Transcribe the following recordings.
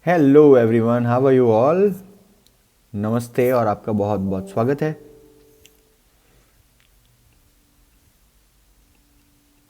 Hello everyone, how are you all. नमस्ते और आपका बहुत बहुत स्वागत है।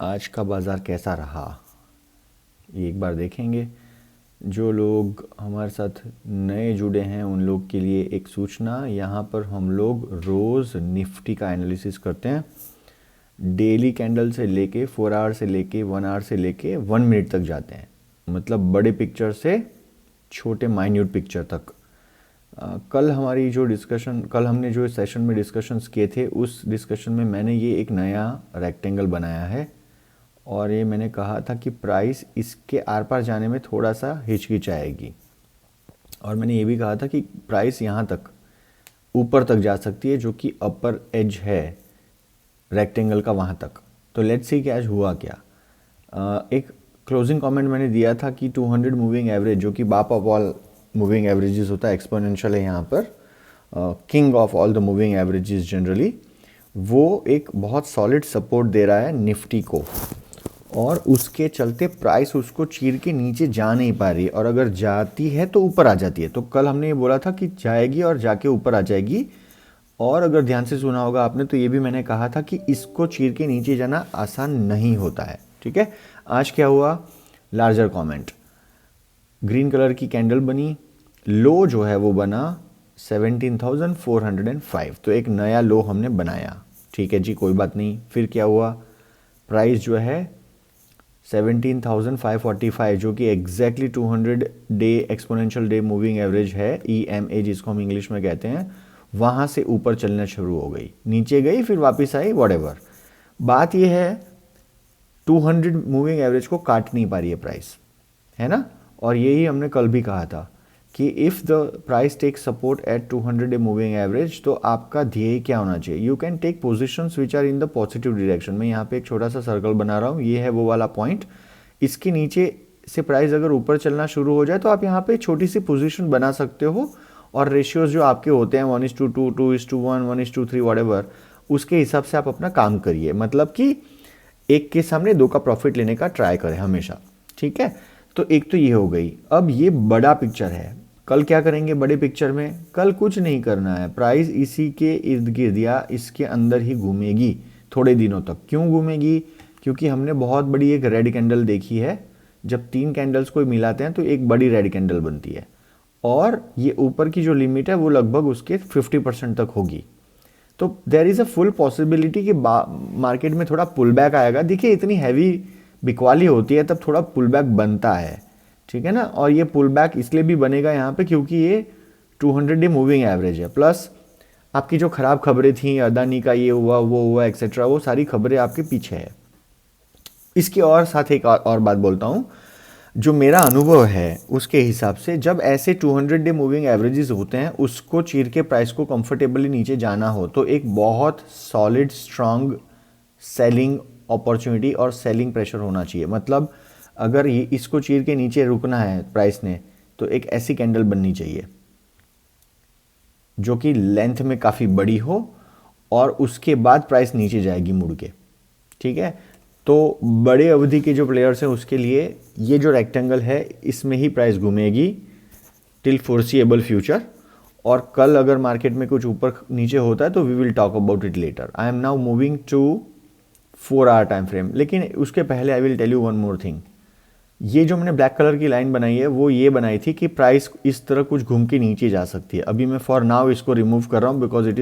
आज का बाज़ार कैसा रहा ये एक बार देखेंगे। जो लोग हमारे साथ नए जुड़े हैं उन लोग के लिए एक सूचना, यहाँ पर हम लोग रोज़ निफ्टी का एनालिसिस करते हैं। डेली कैंडल से लेके 4 आवर से लेके 1 आवर से लेके 1 मिनट तक जाते हैं, मतलब बड़े पिक्चर से छोटे माइन्यूट पिक्चर तक। कल हमने जो सेशन में डिस्कशंस किए थे, उस डिस्कशन में मैंने ये एक नया रेक्टेंगल बनाया है और ये मैंने कहा था कि प्राइस इसके आर पार जाने में थोड़ा सा हिचकिचाएगी, और मैंने ये भी कहा था कि प्राइस यहाँ तक ऊपर तक जा सकती है, जो कि अपर एज है रेक्टेंगल का, वहाँ तक। तो लेट्स सी कि आज हुआ क्या। एक क्लोजिंग कमेंट मैंने दिया था कि 200 मूविंग एवरेज, जो कि बाप ऑफ ऑल मूविंग एवरेजेस होता है, एक्सपोनेंशियल है यहाँ पर, king of all the moving averages generally, वो एक बहुत सॉलिड सपोर्ट दे रहा है निफ्टी को, और उसके चलते प्राइस उसको चीर के नीचे जा नहीं पा रही है, और अगर जाती है तो ऊपर आ जाती है। तो कल हमने ये बोला था कि जाएगी और जाके ऊपर आ जाएगी, और अगर ध्यान से सुना होगा आपने तो ये भी मैंने कहा था कि इसको चीर के नीचे जाना आसान नहीं होता है। ठीक है, आज क्या हुआ, लार्जर कमेंट, ग्रीन कलर की कैंडल बनी, लो जो है वो बना 17,405, तो एक नया लो हमने बनाया। ठीक है जी, कोई बात नहीं। फिर क्या हुआ, प्राइस जो है 17,545, जो कि exactly 200 day exponential day moving average है, EMA जिसको हम इंग्लिश में कहते हैं, वहाँ से ऊपर चलना शुरू हो गई, नीचे गई फिर वापस आई, व्हाटएवर। बात यह है 200 मूविंग एवरेज को काट नहीं पा रही है प्राइस, है ना। और यही हमने कल भी कहा था कि if the price take support at 200 day moving average, तो आपका ध्येय क्या होना चाहिए, you can take positions which are in the positive direction. मैं यहाँ पे एक छोटा सा सर्कल बना रहा हूँ, ये है वो वाला पॉइंट। इसके नीचे से प्राइस अगर ऊपर चलना शुरू हो जाए तो आप यहाँ पे छोटी सी पोजीशन बना सकते हो, और रेशियोज जो आपके होते हैं 1:2, 2:1, 1:3, व्हाटएवर, उसके हिसाब से आप अपना काम करिए। मतलब कि एक के सामने दो का प्रॉफिट लेने का ट्राई करें हमेशा। ठीक है, तो एक तो ये हो गई। अब ये बड़ा पिक्चर है, कल क्या करेंगे बड़े पिक्चर में। कल कुछ नहीं करना है, प्राइस इसी के इर्द गिर्द या इसके अंदर ही घूमेगी थोड़े दिनों तक। क्यों घूमेगी, क्योंकि हमने बहुत बड़ी एक रेड कैंडल देखी है। जब तीन कैंडल्स को मिलाते हैं तो एक बड़ी रेड कैंडल बनती है, और ये ऊपर की जो लिमिट है वो लगभग उसके 50% तक होगी। तो there is a full possibility कि मार्केट में थोड़ा पुल बैक आएगा। देखिए, इतनी हैवी बिकवाली होती है तब थोड़ा पुल बैक बनता है, ठीक है ना। और ये पुल बैक इसलिए भी बनेगा यहाँ पे क्योंकि ये 200 डे मूविंग एवरेज है, प्लस आपकी जो खराब खबरें थी, अदानी का ये हुआ वो हुआ एक्सेट्रा, वो सारी खबरें आपके पीछे है। इसके और साथ एक और बात बोलता हूँ, जो मेरा अनुभव है उसके हिसाब से, जब ऐसे 200 डे मूविंग एवरेजेस होते हैं, उसको चीर के प्राइस को कंफर्टेबली नीचे जाना हो तो एक बहुत सॉलिड स्ट्रांग सेलिंग अपॉर्चुनिटी और सेलिंग प्रेशर होना चाहिए। मतलब अगर ये इसको चीर के नीचे रुकना है प्राइस ने, तो एक ऐसी कैंडल बननी चाहिए जो कि लेंथ में काफ़ी बड़ी हो, और उसके बाद प्राइस नीचे जाएगी मुड़ के। ठीक है, तो बड़े अवधि के जो प्लेयर्स हैं उसके लिए ये जो रेक्टेंगल है इसमें ही प्राइस घूमेगी टिल फोर्सिएबल फ्यूचर। और कल अगर मार्केट में कुछ ऊपर नीचे होता है तो we will talk about it later. I am now moving to 4 hour time frame, लेकिन उसके पहले I will tell you one more thing. ये जो मैंने ब्लैक कलर की लाइन बनाई है वो ये बनाई थी कि प्राइस इस तरह कुछ घूम के नीचे जा सकती है। अभी मैं फॉर नाउ इसको रिमूव कर रहा हूँ because it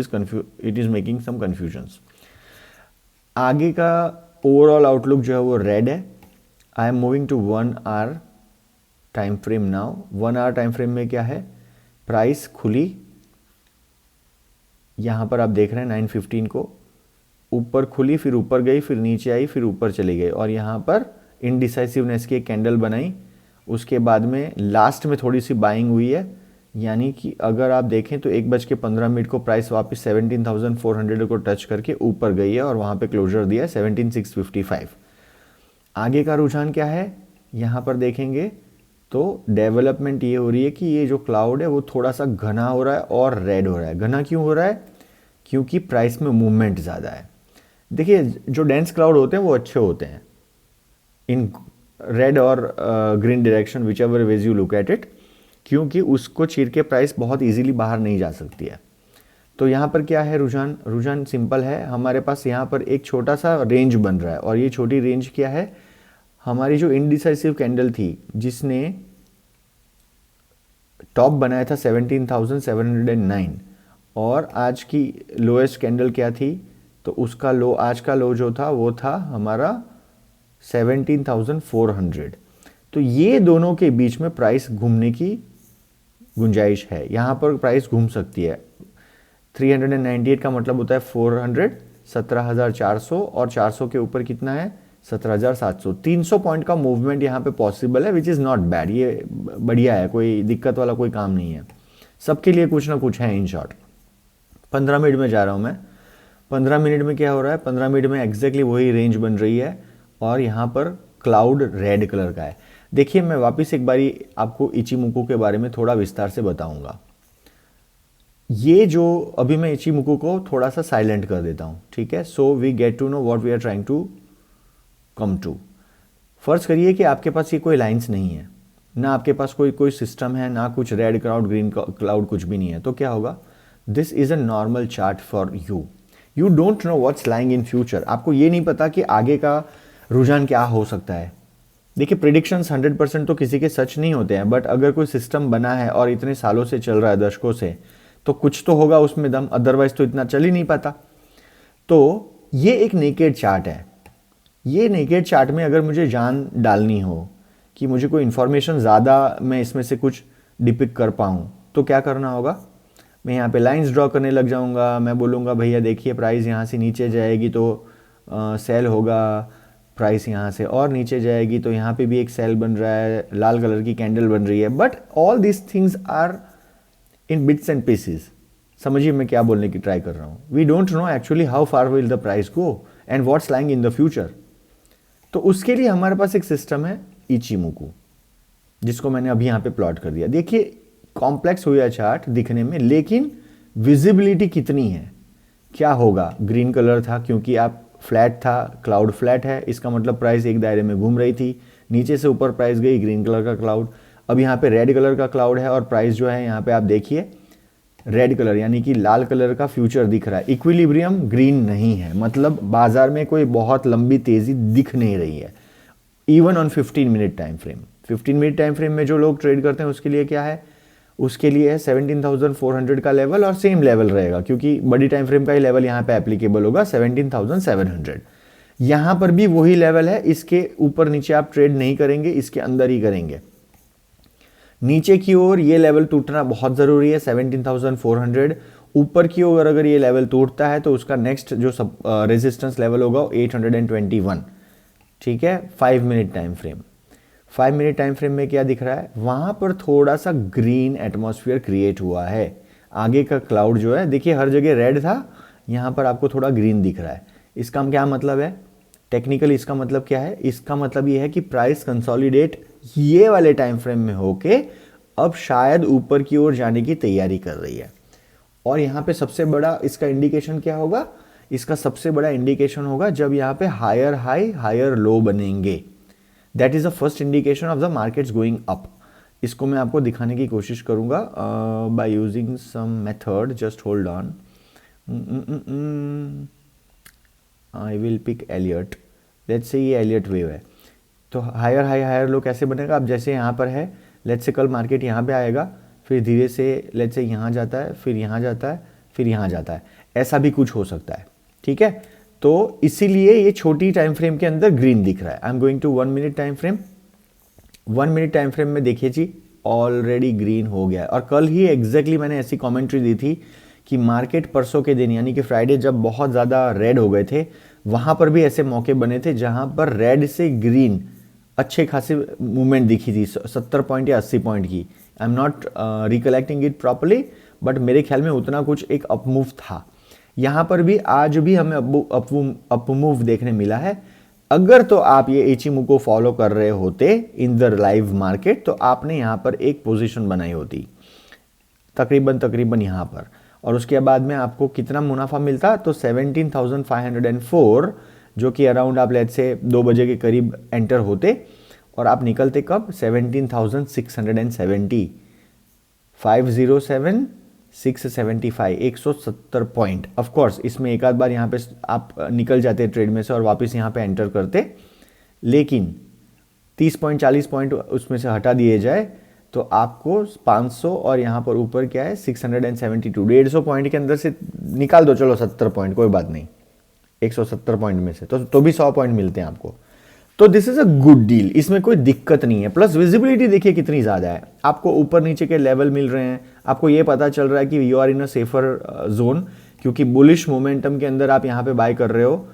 is making some confusions. आगे का ओवरऑल आउटलुक जो है वो रेड है। I am moving to 1 hour time frame now. 1 hour time frame में क्या है, प्राइस खुली, यहाँ पर आप देख रहे हैं 9:15 को, ऊपर खुली, फिर ऊपर गई, फिर नीचे आई, फिर ऊपर चली गई, और यहाँ पर इनडिसाइसिवनेस की एक कैंडल बनाई। उसके बाद में लास्ट में थोड़ी सी बाइंग हुई है, यानी कि अगर आप देखें तो 1:15 को प्राइस वापस 17,400 को टच करके ऊपर गई है, और वहाँ पे क्लोजर दिया है 17,655। आगे का रुझान क्या है, यहाँ पर देखेंगे तो डेवलपमेंट ये हो रही है कि ये जो क्लाउड है वो थोड़ा सा घना हो रहा है और रेड हो रहा है। घना क्यों हो रहा है, क्योंकि प्राइस में मूवमेंट ज़्यादा है। देखिए, जो डेंस क्लाउड होते हैं वो अच्छे होते हैं इन रेड और green direction, which ever ways you look at it, क्योंकि उसको चीर के प्राइस बहुत इजीली बाहर नहीं जा सकती है। तो यहाँ पर क्या है रुझान सिंपल है, हमारे पास यहाँ पर एक छोटा सा रेंज बन रहा है और ये छोटी रेंज क्या है, हमारी जो इनडिसाइसिव कैंडल थी जिसने टॉप बनाया था 17,709 और आज की लोएस्ट कैंडल क्या थी, तो उसका लो, आज का लो जो था वो था हमारा 17,400। तो ये दोनों के बीच में प्राइस घूमने की गुंजाइश है, यहाँ पर प्राइस घूम सकती है। 398 का मतलब होता है 400, 17,400 और 400 के ऊपर कितना है 17,700। 300 पॉइंट का मूवमेंट यहाँ पे पॉसिबल है, विच इज़ नॉट बैड, ये बढ़िया है, कोई दिक्कत वाला कोई काम नहीं है, सबके लिए कुछ ना कुछ है। इन शॉर्ट 15 मिनट में जा रहा हूँ मैं। 15 मिनट में क्या हो रहा है, 15 मिनट में एग्जैक्टली वही रेंज बन रही है और यहाँ पर क्लाउड रेड कलर का है। देखिए मैं वापस एक बारी आपको इचिमुकु के बारे में थोड़ा विस्तार से बताऊंगा। ये जो अभी मैं इचिमुकु को थोड़ा सा साइलेंट कर देता हूँ, ठीक है, so we get to know what we are trying to come to. फर्ज करिए कि आपके पास ये कोई लाइंस नहीं है, ना आपके पास कोई सिस्टम है, ना कुछ रेड क्लाउड ग्रीन क्लाउड कुछ भी नहीं है, तो क्या होगा, this is a normal chart for you don't know what's lying in future. आपको ये नहीं पता कि आगे का रुझान क्या हो सकता है। देखिए प्रिडिक्शंस 100% तो किसी के सच नहीं होते हैं, बट अगर कोई सिस्टम बना है और इतने सालों से चल रहा है, दशकों से, तो कुछ तो होगा उसमें दम, अदरवाइज तो इतना चल ही नहीं पाता। तो ये एक नेकेड चार्ट है। ये नेकेड चार्ट में अगर मुझे जान डालनी हो कि मुझे कोई इन्फॉर्मेशन ज़्यादा मैं इसमें से कुछ डिपिक्ट कर पाऊँ, तो क्या करना होगा, मैं यहाँ पे लाइंस ड्रॉ करने लग जाऊँगा। मैं बोलूँगा भैया देखिए प्राइस यहाँ से नीचे जाएगी तो सेल होगा, प्राइस यहाँ से और नीचे जाएगी तो यहाँ पे भी एक सेल बन रहा है, लाल कलर की कैंडल बन रही है। But all this things are in bits and pieces. समझिए मैं क्या बोलने की ट्राई कर रहा हूँ। We don't know actually how far will the price go and what's lying in the future. तो उसके लिए हमारे पास एक सिस्टम है इचिमुकु, जिसको मैंने अभी यहाँ पे प्लॉट कर दिया। देखिए कॉम्प्लेक्स हुआ चार्ट दिखने में, लेकिन विजिबिलिटी कितनी है, क्या होगा। ग्रीन कलर था क्योंकि आप फ्लैट था, क्लाउड फ्लैट है, इसका मतलब प्राइस एक दायरे में घूम रही थी, नीचे से ऊपर प्राइस गई, ग्रीन कलर का क्लाउड। अब यहाँ पे रेड कलर का क्लाउड है और प्राइस जो है यहाँ पे आप देखिए रेड कलर यानी कि लाल कलर का फ्यूचर दिख रहा है। इक्विलिब्रियम ग्रीन नहीं है, मतलब बाजार में कोई बहुत लंबी तेजी दिख नहीं रही है। Even on 15 minute time frame, 15 minute time frame में जो लोग ट्रेड करते हैं उसके लिए क्या है, उसके लिए है 17,400 का लेवल और सेम लेवल रहेगा, क्योंकि बड़ी टाइम फ्रेम का ही लेवल यहाँ पे एप्लीकेबल होगा 17,700। यहाँ पर भी वही लेवल है, इसके ऊपर नीचे आप ट्रेड नहीं करेंगे, इसके अंदर ही करेंगे। नीचे की ओर ये लेवल टूटना बहुत ज़रूरी है 17,400। ऊपर की ओर अगर ये लेवल टूटता है तो उसका नेक्स्ट जो रेजिस्टेंस लेवल होगा 821, ठीक है। 5 minute time frame, 5 minute time frame में क्या दिख रहा है, वहाँ पर थोड़ा सा ग्रीन एटमॉस्फेयर क्रिएट हुआ है। आगे का क्लाउड जो है देखिए हर जगह रेड था, यहाँ पर आपको थोड़ा ग्रीन दिख रहा है। इसका क्या मतलब है, टेक्निकली इसका मतलब क्या है, इसका मतलब ये है कि प्राइस कंसोलिडेट ये वाले टाइम फ्रेम में होके अब शायद ऊपर की ओर जाने की तैयारी कर रही है। और यहाँ पे सबसे बड़ा इसका इंडिकेशन क्या होगा, इसका सबसे बड़ा इंडिकेशन होगा जब यहाँ पे हायर हाई हायर लो बनेंगे। That is the first indication of the markets going up. इसको मैं आपको दिखाने की कोशिश करूंगा by using some method, just hold on. I will pick Elliott, let's say ये एलियट वेव है। तो हायर हाई हायर लो कैसे बनेगा, अब जैसे यहाँ पर है, लेट्स से कल मार्केट यहाँ पे आएगा, फिर धीरे से लेट्स से यहाँ जाता है, फिर यहाँ जाता है, फिर यहाँ जाता है, ऐसा भी कुछ हो सकता है, ठीक है। तो इसीलिए ये छोटी टाइम फ्रेम के अंदर ग्रीन दिख रहा है। I am going to 1 minute time frame. 1 minute time frame में देखिए जी ऑलरेडी ग्रीन हो गया है। और कल ही एग्जैक्टली मैंने ऐसी कमेंट्री दी थी कि मार्केट परसों के दिन यानी कि फ्राइडे जब बहुत ज़्यादा रेड हो गए थे, वहाँ पर भी ऐसे मौके बने थे जहाँ पर रेड से ग्रीन अच्छे खासी मूवमेंट दिखी थी, 70 पॉइंट या 80 पॉइंट की। I am not recollecting it properly, but मेरे ख्याल में उतना कुछ एक अपमूव था। यहाँ पर भी आज भी हमें अपमूव देखने मिला है। अगर तो आप ये इचिमुकु को फॉलो कर रहे होते इन द लाइव मार्केट, तो आपने यहाँ पर एक पोजीशन बनाई होती तकरीबन यहाँ पर, और उसके बाद में आपको कितना मुनाफा मिलता, तो 17,504, जो कि अराउंड आप लेट्स से 2 बजे के करीब एंटर होते और आप निकलते कब, 17,670। 507 675 170 पॉइंट। ऑफ कोर्स इसमें एक आध बार यहाँ पे आप निकल जाते ट्रेड में से और वापस यहाँ पे एंटर करते, लेकिन 30 पॉइंट 40 पॉइंट उसमें से हटा दिए जाए तो आपको 500 और यहाँ पर ऊपर क्या है 672, 150 पॉइंट के अंदर से निकाल दो, चलो 70 पॉइंट कोई बात नहीं, 170 पॉइंट में से तो भी 100 पॉइंट मिलते हैं आपको। तो this is a good deal, इसमें कोई दिक्कत नहीं है। प्लस विजिबिलिटी देखिए कितनी ज़्यादा है, आपको ऊपर नीचे के लेवल मिल रहे हैं, आपको ये पता चल रहा है कि you are in a safer zone, क्योंकि बुलिश मोमेंटम के अंदर आप यहाँ पे बाय कर रहे हो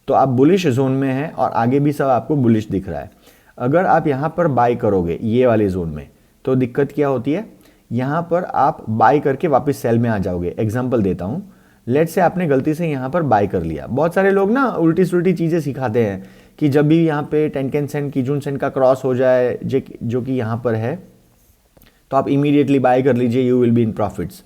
तो आप बुलिश जोन में हैं और आगे भी सब आपको बुलिश दिख रहा है। अगर आप यहाँ पर बाय करोगे ये वाले जोन में तो दिक्कत क्या होती है, यहाँ पर आप बाय करके वापस सेल में आ जाओगे। एग्जाम्पल देता हूँ, लेट से आपने गलती से यहाँ पर बाय कर लिया। बहुत सारे लोग ना उल्टी सुल्टी चीज़ें सिखाते हैं कि जब भी यहाँ पे टेनकेन सेन कीजून सेन का क्रॉस हो जाए जो कि यहाँ पर है तो आप इमीडिएटली बाय कर लीजिए, you will be in profits.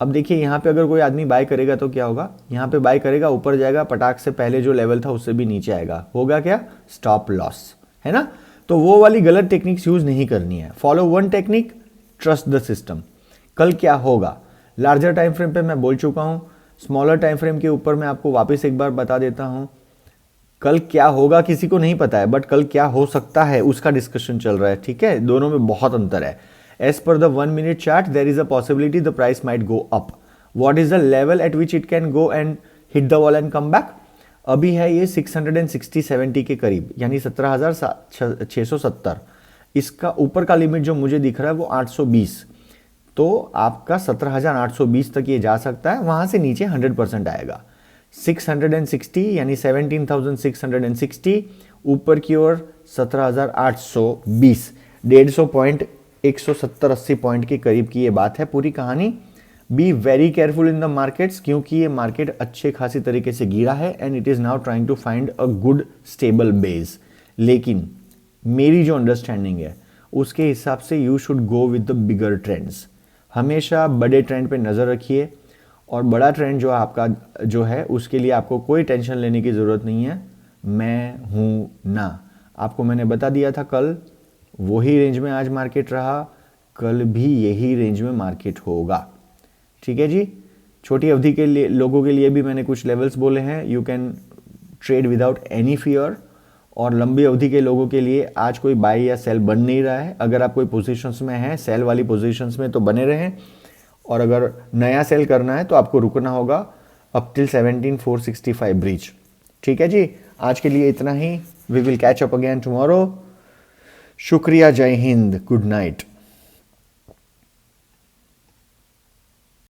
अब देखिए यहाँ पे अगर कोई आदमी बाय करेगा तो क्या होगा, यहाँ पे बाय करेगा ऊपर जाएगा, पटाख से पहले जो लेवल था उससे भी नीचे आएगा, होगा क्या, स्टॉप लॉस, है ना। तो वो वाली गलत टेक्निक्स यूज नहीं करनी है। Follow one technique, trust the system. कल क्या होगा, लार्जर टाइम फ्रेम पे मैं बोल चुका हूँ, स्मॉलर टाइम फ्रेम के ऊपर मैं आपको वापस एक बार बता देता हूँ। कल क्या होगा किसी को नहीं पता है, बट कल क्या हो सकता है उसका डिस्कशन चल रहा है, ठीक है। दोनों में बहुत अंतर है। As per the 1 minute chart there is a possibility the price might go up. What is the level at which it can go and hit the wall and come back. अभी है ये 660-70 के करीब, यानी 17,670। इसका ऊपर का लिमिट जो मुझे दिख रहा है वो 820, तो आपका 17,820 तक ये जा सकता है, वहां से नीचे 100% आएगा। 660 यानी 17,660, ऊपर की ओर 17,820, 150 पॉइंट 170-80 पॉइंट के करीब की ये बात है पूरी कहानी। Be very careful in the markets, क्योंकि ये मार्केट अच्छे खासी तरीके से गिरा है and it is now trying to find a good stable base. लेकिन मेरी जो अंडरस्टैंडिंग है उसके हिसाब से you should go with the bigger trends. हमेशा बड़े ट्रेंड पे नज़र रखिए, और बड़ा ट्रेंड जो आपका जो है उसके लिए आपको कोई टेंशन लेने की ज़रूरत नहीं है। मैं हूँ ना, आपको मैंने बता दिया था कल, वही रेंज में आज मार्केट रहा, कल भी यही रेंज में मार्केट होगा, ठीक है जी। छोटी अवधि के लिए लोगों के लिए भी मैंने कुछ लेवल्स बोले हैं, you can trade without any fear. और लंबी अवधि के लोगों के लिए आज कोई बाय या सेल बन नहीं रहा है। अगर आप कोई पोजीशंस में हैं सेल वाली पोजीशंस में तो बने रहें, और अगर नया सेल करना है तो आपको रुकना होगा अप टिल 17,465 ब्रीच, ठीक है जी। आज के लिए इतना ही, we will catch up again tomorrow. शुक्रिया, जय हिंद, गुड नाइट।